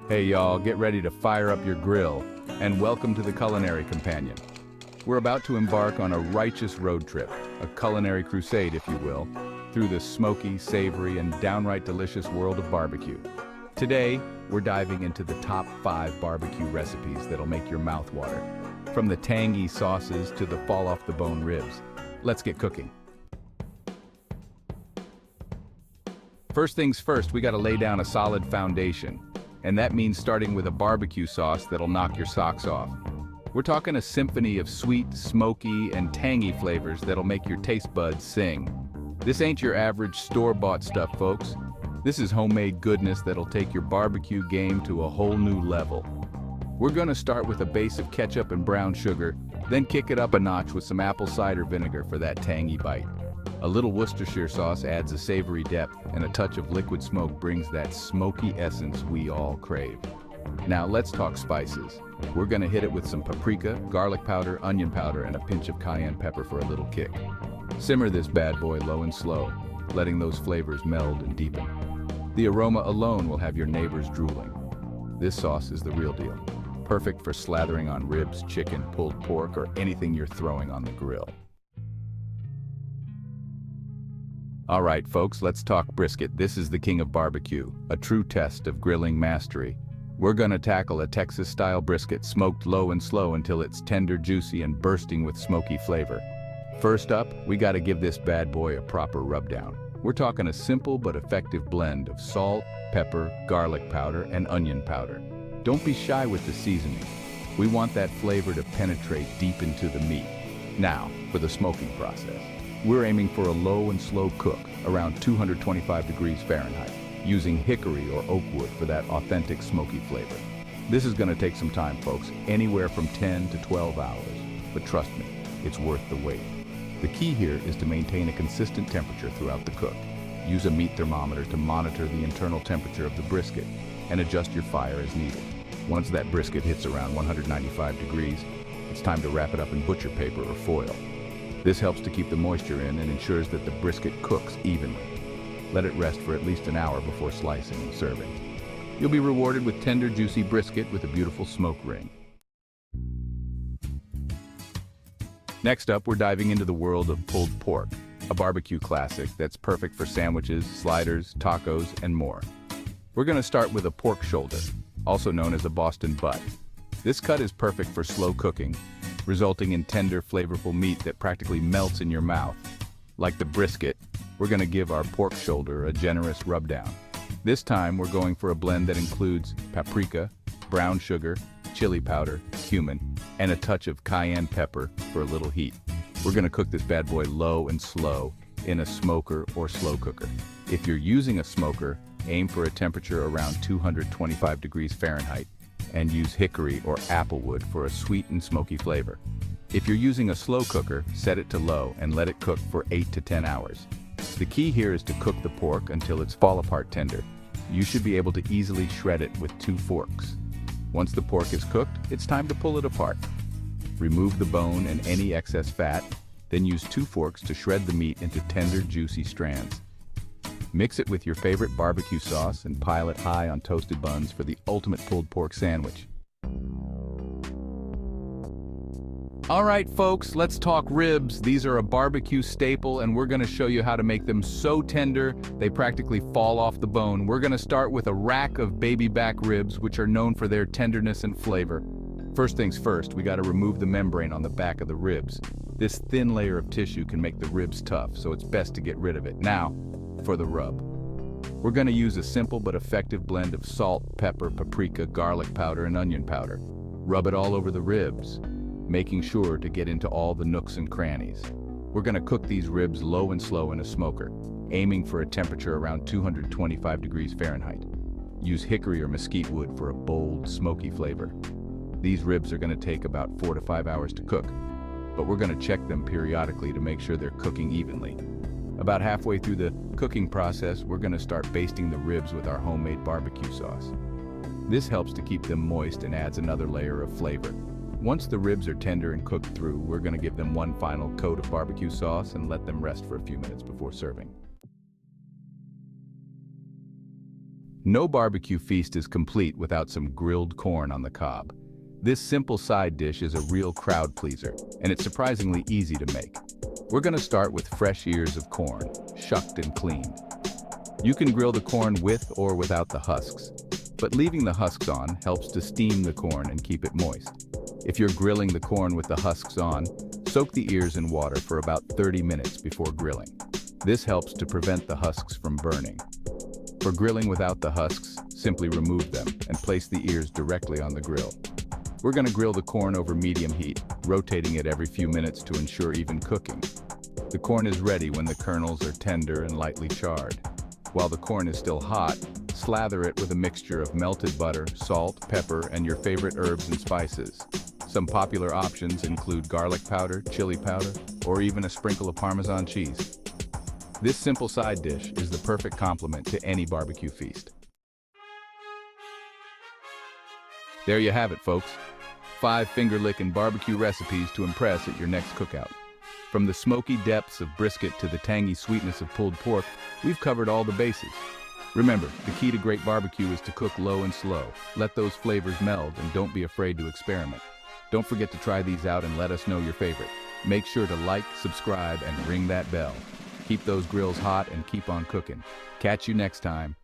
Hey y'all, get ready to fire up your grill, and welcome to the Culinary Companion. We're about to embark on a righteous road trip, a culinary crusade if you will, through the smoky, savory, and downright delicious world of barbecue. Today, we're diving into the top 5 barbecue recipes that'll make your mouth water. From the tangy sauces to the fall-off-the-bone ribs. Let's get cooking. First things first, we gotta lay down a solid foundation. And that means starting with a barbecue sauce that'll knock your socks off. We're talking a symphony of sweet, smoky, and tangy flavors that'll make your taste buds sing. This ain't your average store-bought stuff, folks. This is homemade goodness that'll take your barbecue game to a whole new level. We're gonna start with a base of ketchup and brown sugar, then kick it up a notch with some apple cider vinegar for that tangy bite. A little Worcestershire sauce adds a savory depth, and a touch of liquid smoke brings that smoky essence we all crave. Now let's talk spices. We're gonna hit it with some paprika, garlic powder, onion powder, and a pinch of cayenne pepper for a little kick. Simmer this bad boy low and slow, letting those flavors meld and deepen. The aroma alone will have your neighbors drooling. This sauce is the real deal. Perfect for slathering on ribs, chicken, pulled pork, or anything you're throwing on the grill. All right, folks, let's talk brisket. This is the king of barbecue, a true test of grilling mastery. We're gonna tackle a Texas-style brisket smoked low and slow until it's tender, juicy, and bursting with smoky flavor. First up, we gotta give this bad boy a proper rub-down. We're talking a simple but effective blend of salt, pepper, garlic powder, and onion powder. Don't be shy with the seasoning. We want that flavor to penetrate deep into the meat. Now, for the smoking process. We're aiming for a low and slow cook, around 225 degrees Fahrenheit, using hickory or oak wood for that authentic smoky flavor. This is gonna take some time, folks, anywhere from 10 to 12 hours. But trust me, it's worth the wait. The key here is to maintain a consistent temperature throughout the cook. Use a meat thermometer to monitor the internal temperature of the brisket and adjust your fire as needed. Once that brisket hits around 195 degrees, it's time to wrap it up in butcher paper or foil. This helps to keep the moisture in and ensures that the brisket cooks evenly. Let it rest for at least an hour before slicing and serving. You'll be rewarded with tender, juicy brisket with a beautiful smoke ring. Next up, we're diving into the world of pulled pork, a barbecue classic that's perfect for sandwiches, sliders, tacos, and more. We're gonna start with a pork shoulder, also known as a Boston butt. This cut is perfect for slow cooking, resulting in tender, flavorful meat that practically melts in your mouth. Like the brisket, we're gonna give our pork shoulder a generous rub-down. This time, we're going for a blend that includes paprika, brown sugar, chili powder, cumin, and a touch of cayenne pepper for a little heat. We're gonna cook this bad boy low and slow in a smoker or slow cooker. If you're using a smoker, aim for a temperature around 225 degrees Fahrenheit and use hickory or applewood for a sweet and smoky flavor. If you're using a slow cooker, set it to low and let it cook for 8 to 10 hours. The key here is to cook the pork until it's fall-apart tender. You should be able to easily shred it with 2 forks. Once the pork is cooked, it's time to pull it apart. Remove the bone and any excess fat, then use 2 forks to shred the meat into tender, juicy strands. Mix it with your favorite barbecue sauce and pile it high on toasted buns for the ultimate pulled pork sandwich. All right, folks, let's talk ribs. These are a barbecue staple, and we're gonna show you how to make them so tender, they practically fall off the bone. We're gonna start with a rack of baby back ribs, which are known for their tenderness and flavor. First things first, we gotta remove the membrane on the back of the ribs. This thin layer of tissue can make the ribs tough, so it's best to get rid of it. Now, for the rub. We're gonna use a simple but effective blend of salt, pepper, paprika, garlic powder, and onion powder. Rub it all over the ribs, making sure to get into all the nooks and crannies. We're gonna cook these ribs low and slow in a smoker, aiming for a temperature around 225 degrees Fahrenheit. Use hickory or mesquite wood for a bold, smoky flavor. These ribs are gonna take about 4 to 5 hours to cook, but we're gonna check them periodically to make sure they're cooking evenly. About halfway through the cooking process, we're gonna start basting the ribs with our homemade barbecue sauce. This helps to keep them moist and adds another layer of flavor. Once the ribs are tender and cooked through, we're gonna give them one final coat of barbecue sauce and let them rest for a few minutes before serving. No barbecue feast is complete without some grilled corn on the cob. This simple side dish is a real crowd pleaser, and it's surprisingly easy to make. We're going to start with fresh ears of corn, shucked and cleaned. You can grill the corn with or without the husks, but leaving the husks on helps to steam the corn and keep it moist. If you're grilling the corn with the husks on, soak the ears in water for about 30 minutes before grilling. This helps to prevent the husks from burning. For grilling without the husks, simply remove them and place the ears directly on the grill. We're going to grill the corn over medium heat, rotating it every few minutes to ensure even cooking. The corn is ready when the kernels are tender and lightly charred. While the corn is still hot, slather it with a mixture of melted butter, salt, pepper, and your favorite herbs and spices. Some popular options include garlic powder, chili powder, or even a sprinkle of Parmesan cheese. This simple side dish is the perfect complement to any barbecue feast. There you have it, folks. 5 finger-licking barbecue recipes to impress at your next cookout. From the smoky depths of brisket to the tangy sweetness of pulled pork, we've covered all the bases. Remember, the key to great barbecue is to cook low and slow. Let those flavors meld and don't be afraid to experiment. Don't forget to try these out and let us know your favorite. Make sure to like, subscribe, and ring that bell. Keep those grills hot and keep on cooking. Catch you next time.